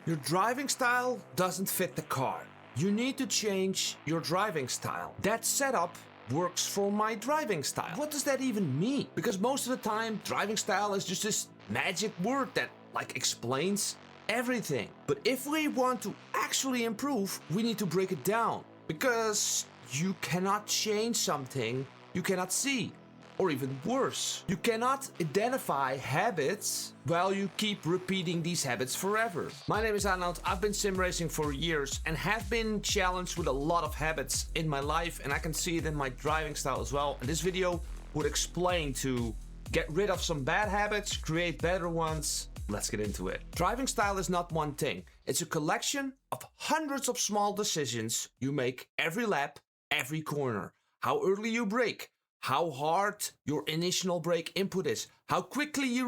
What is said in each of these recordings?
Your driving style doesn't fit the car. You need to change your driving style. That setup works for my driving style. What does that even mean? Because most of the time, driving style is just this magic word that explains everything. But if we want to actually improve, we need to break it down. Because you cannot change something you cannot see. Or even worse, you cannot identify habits while you keep repeating these habits forever. My name is Arnold, I've been sim racing for years and have been challenged with a lot of habits in my life, and I can see it in my driving style as well. And this video would explain to get rid of some bad habits, create better ones. Let's get into it. Driving style is not one thing. It's a collection of hundreds of small decisions you make every lap, every corner. How early you brake, how hard your initial brake input is, how quickly you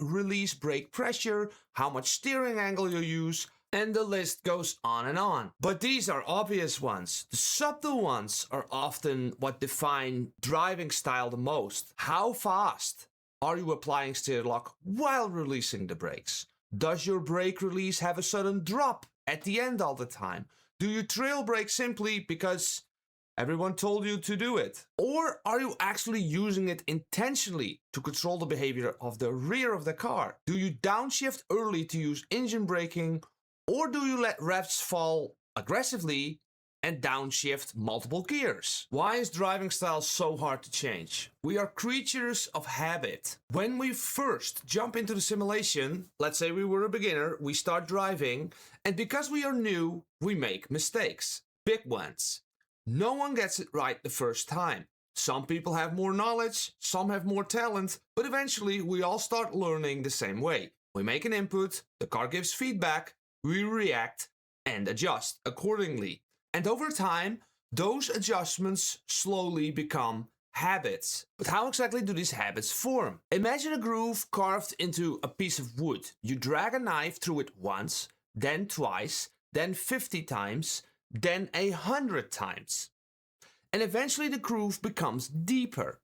release brake pressure, how much steering angle you use, and the list goes on and on. But these are obvious ones. The subtle ones are often what define driving style the most. How fast are you applying steer lock while releasing the brakes? Does your brake release have a sudden drop at the end all the time? Do you trail brake simply because everyone told you to do it? Or are you actually using it intentionally to control the behavior of the rear of the car? Do you downshift early to use engine braking? Or do you let revs fall aggressively and downshift multiple gears? Why is driving style so hard to change? We are creatures of habit. When we first jump into the simulation, let's say we were a beginner, we start driving, and because we are new, we make mistakes. Big ones. No one gets it right the first time. Some people have more knowledge, some have more talent, but eventually we all start learning the same way. We make an input, the car gives feedback, we react and adjust accordingly. And over time, those adjustments slowly become habits. But how exactly do these habits form? Imagine a groove carved into a piece of wood. You drag a knife through it once, then twice, then 50 times, then 100 times. And eventually the groove becomes deeper.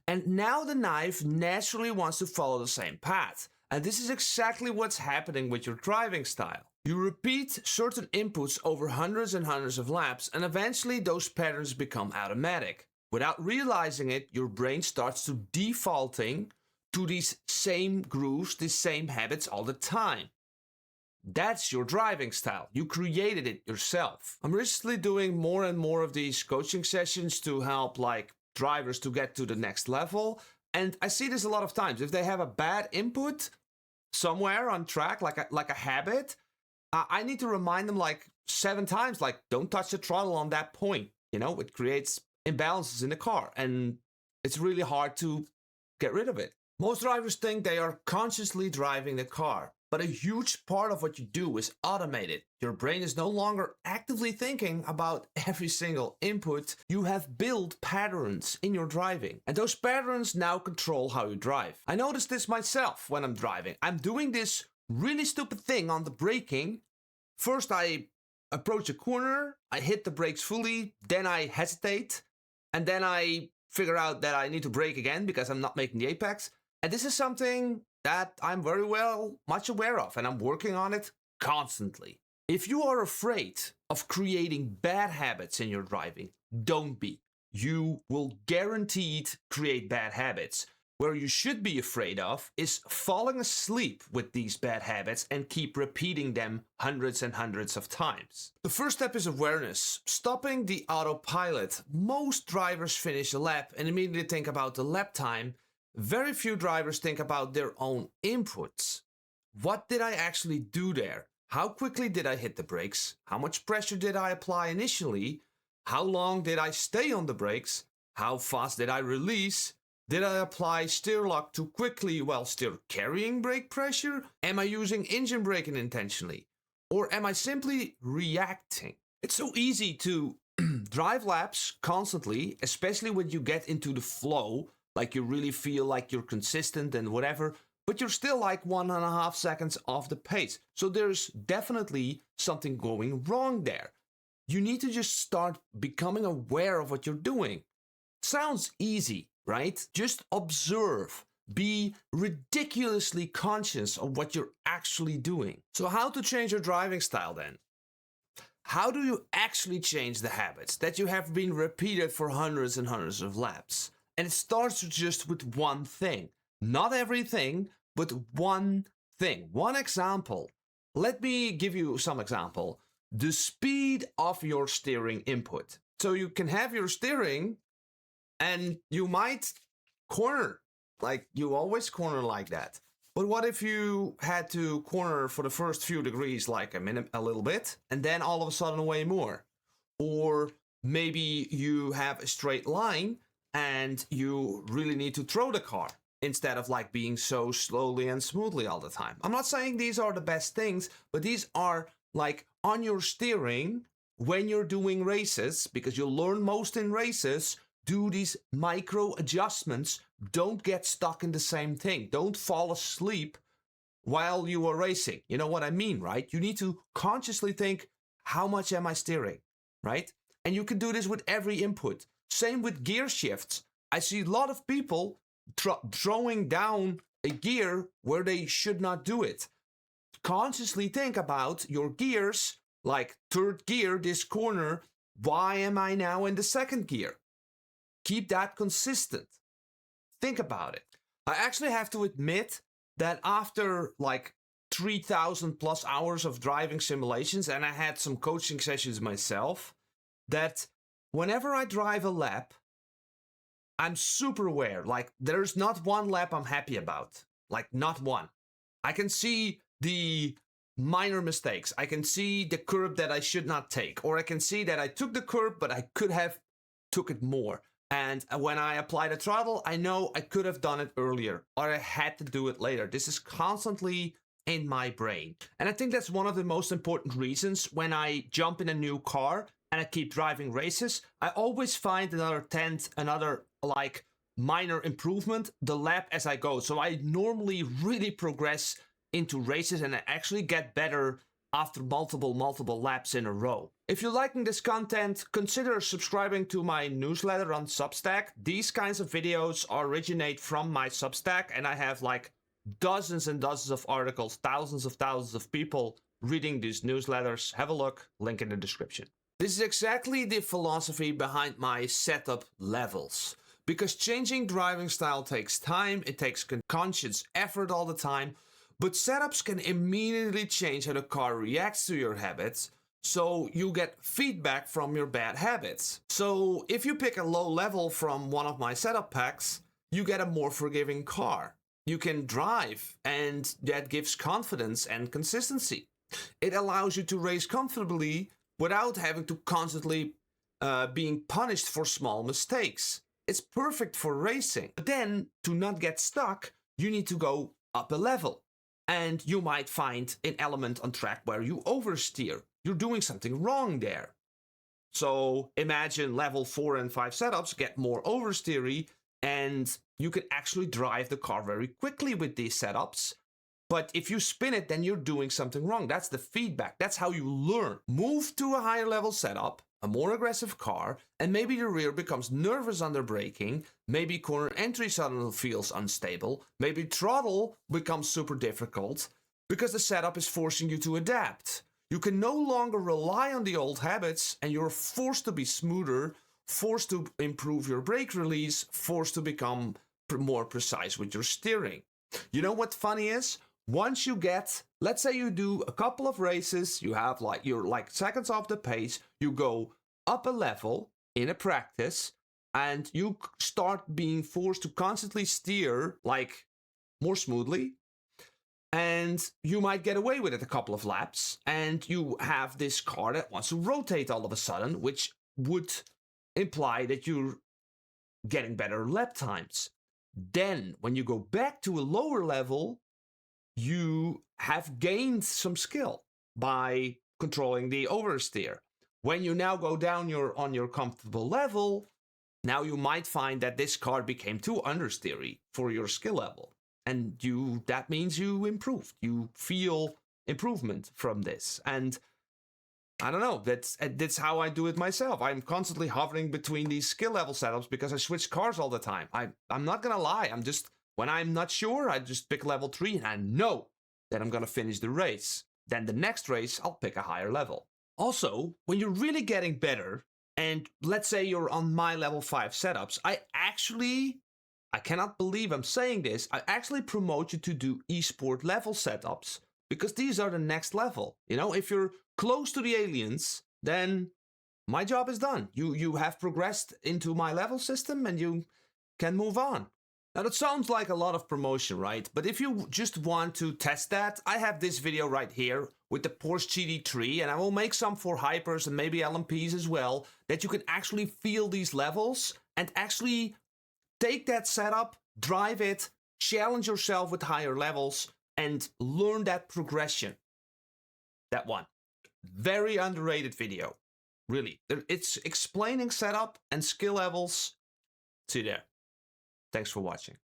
And now the knife naturally wants to follow the same path. And this is exactly what's happening with your driving style. You repeat certain inputs over hundreds and hundreds of laps, and eventually those patterns become automatic. Without realizing it, your brain starts to defaulting to these same grooves, these same habits all the time. That's your driving style. You created it yourself. I'm recently doing more and more of these coaching sessions to help drivers to get to the next level. And I see this a lot of times. If they have a bad input somewhere on track, like a habit, I need to remind them 7 times, don't touch the throttle on that point. You know, it creates imbalances in the car and it's really hard to get rid of it. Most drivers think they are consciously driving the car. But a huge part of what you do is automated. Your brain is no longer actively thinking about every single input. You have built patterns in your driving. And those patterns now control how you drive. I notice this myself when I'm driving. I'm doing this really stupid thing on the braking. First I approach a corner, I hit the brakes fully, then I hesitate, and then I figure out that I need to brake again because I'm not making the apex. And this is something that I'm very much aware of, and I'm working on it constantly. If you are afraid of creating bad habits in your driving, don't be. You will guaranteed create bad habits. Where you should be afraid of is falling asleep with these bad habits and keep repeating them hundreds and hundreds of times. The first step is awareness, stopping the autopilot. Most drivers finish a lap and immediately think about the lap time. Very few drivers think about their own inputs. What did I actually do there? How quickly did I hit the brakes? How much pressure did I apply initially? How long did I stay on the brakes? How fast did I release? Did I apply steer lock too quickly while still carrying brake pressure? Am I using engine braking intentionally? Or am I simply reacting? It's so easy to drive laps constantly, especially when you get into the flow. You really feel like you're consistent and whatever, but you're still 1.5 seconds off the pace. So there's definitely something going wrong there. You need to just start becoming aware of what you're doing. Sounds easy, right? Just observe be ridiculously conscious of what you're actually doing. So how to change your driving style then? How do you actually change the habits that you have been repeated for hundreds and hundreds of laps? And it starts just with one thing. Not everything, but one thing. One example. Let me give you some example. The speed of your steering input. So you can have your steering and you might corner. Like you always corner like that. But what if you had to corner for the first few degrees like a little bit, and then all of a sudden way more? Or maybe you have a straight line and you really need to throw the car instead of like being so slowly and smoothly all the time. I'm not saying these are the best things, but these are like on your steering when you're doing races, because you'll learn most in races. Do these micro adjustments. Don't get stuck in the same thing. Don't fall asleep while you are racing. You know what I mean, right? You need to consciously think, how much am I steering, right? And you can do this with every input. Same with gear shifts. I see a lot of people throwing down a gear where they should not do it. Consciously think about your gears, like third gear, this corner. Why am I now in the second gear? Keep that consistent. Think about it. I actually have to admit that after like 3,000 plus hours of driving simulations, and I had some coaching sessions myself, that whenever I drive a lap, I'm super aware. Like there's not one lap I'm happy about. Like not one. I can see the minor mistakes. I can see the curb that I should not take. Or I can see that I took the curb, but I could have took it more. And when I apply the throttle, I know I could have done it earlier or I had to do it later. This is constantly in my brain. And I think that's one of the most important reasons when I jump in a new car and I keep driving races, I always find another like minor improvement the lap as I go. So I normally really progress into races and I actually get better after multiple laps in a row. If you're liking this content, consider subscribing to my newsletter on Substack. These kinds of videos originate from my Substack, and I have like dozens and dozens of articles, thousands of people reading these newsletters. Have a look, link in the description. This is exactly the philosophy behind my setup levels. Because changing driving style takes time, it takes conscious effort all the time, but setups can immediately change how the car reacts to your habits, so you get feedback from your bad habits. So if you pick a low level from one of my setup packs, you get a more forgiving car. You can drive, and that gives confidence and consistency. It allows you to race comfortably without having to constantly being punished for small mistakes. It's perfect for racing. But then, to not get stuck, you need to go up a level. And you might find an element on track where you oversteer. You're doing something wrong there. So imagine level 4 and 5 setups get more oversteery, and you can actually drive the car very quickly with these setups. But if you spin it, then you're doing something wrong. That's the feedback. That's how you learn. Move to a higher level setup, a more aggressive car, and maybe the rear becomes nervous under braking. Maybe corner entry suddenly feels unstable. Maybe throttle becomes super difficult because the setup is forcing you to adapt. You can no longer rely on the old habits, and you're forced to be smoother, forced to improve your brake release, forced to become more precise with your steering. You know what funny is? Once you get, let's say you do a couple of races, you're like seconds off the pace, you go up a level in a practice, and you start being forced to constantly steer like more smoothly, and you might get away with it a couple of laps, and you have this car that wants to rotate all of a sudden, which would imply that you're getting better lap times. Then, when you go back to a lower level, you have gained some skill by controlling the oversteer. When you now go down on your comfortable level, now you might find that this car became too understeery for your skill level. And that means you improved. You feel improvement from this. And I don't know, that's how I do it myself. I'm constantly hovering between these skill level setups because I switch cars all the time. I'm not gonna lie, I'm just When I'm not sure, I just pick level 3 and I know that I'm gonna finish the race. Then the next race, I'll pick a higher level. Also, when you're really getting better, and let's say you're on my level 5 setups, I cannot believe I'm saying this, I actually promote you to do esport level setups, because these are the next level. You know, if you're close to the aliens, then my job is done. You have progressed into my level system and you can move on. Now that sounds like a lot of promotion, right? But if you just want to test that, I have this video right here with the Porsche GT3, and I will make some for Hypers and maybe LMPs as well, that you can actually feel these levels and actually take that setup, drive it, challenge yourself with higher levels, and learn that progression. That one. Very underrated video. Really. It's explaining setup and skill levels. See you there. Thanks for watching.